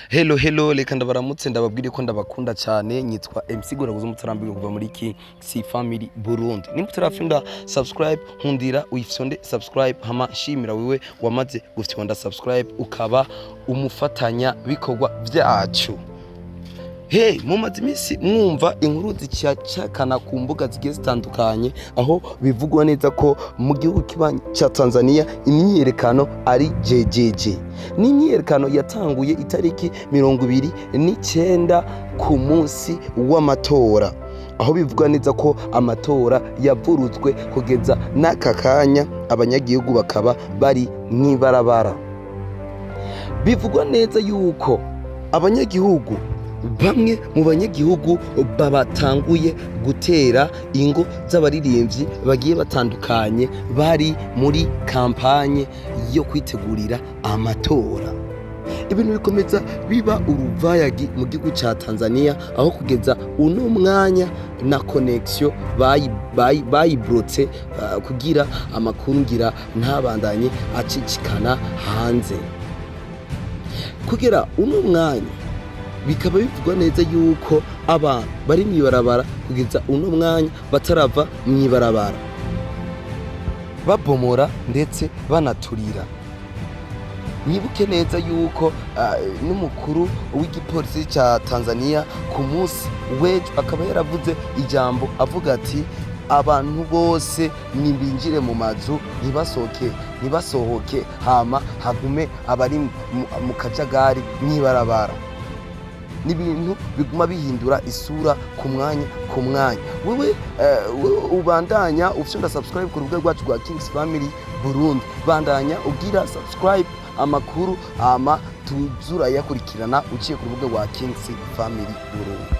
Hello reka ndabaramutse ndababwire ko ndabakunda cyane nyitwa MC Guraguza umutarambirwa kuva muri King's Family Burundi. Nimba utarafunda subscribe nkundira uyifyonde subscribe hama shimira wewe wamaze gufyonda subscribe ukaba umufatanya bikorwa byacu. Hey, mumaze imisi mwumva inkuru zicakana ku mbuga zigiye zitandukanye aho bivugwa neza ko mu gihugu kibanyi cha Tanzania imyiyerekano ari jejeje. Ni imyiyerekano yatanguye itariki 29 ku munsi w'amatora. Aho bivugwa neza ko amatora yavurutswe kugeza n'aka kanya abanyagihugu bakaba bari mwibarabara. Bivugwa neza yuko abanyagihugu bamwe mu banyagihugu babatanguye gutera ingo z'abaririmbyi bagiye batandukanye bari muri kampanye yo kwitegurira amatora. Ibintu bikomeza biba uruvayagi mu gihugu ca Tanzania aho kugeza uno mwanya na connection bayibrotse kugira amakuru ngira ntabandanye acicikana hanze. Kugera uno mwanya bikaba bivugwa neza yuko abantu bari mwibarabara kugeza uno mwanya batarava mwibarabara babomora ndetse banaturira. Nibuke neza yuko n'umukuru w'igipolisi ca Tanzania ku munsi wejo akaba yaravuze ijambo avuga ati abantu bose nibinjire mu mazu ntibasohoke hama hagume abari mu kajagari mwibarabara. N'ibintu biguma bihindura isura ku mwanya. Wewe ubandanya ufyonda subscribe ku rubuga rwacu rwa King's Family Burundi. Bandanya ugira subscribe amakuru ama tuzura yakurikirana uciye ku rubuga rwa King's Family Burundi.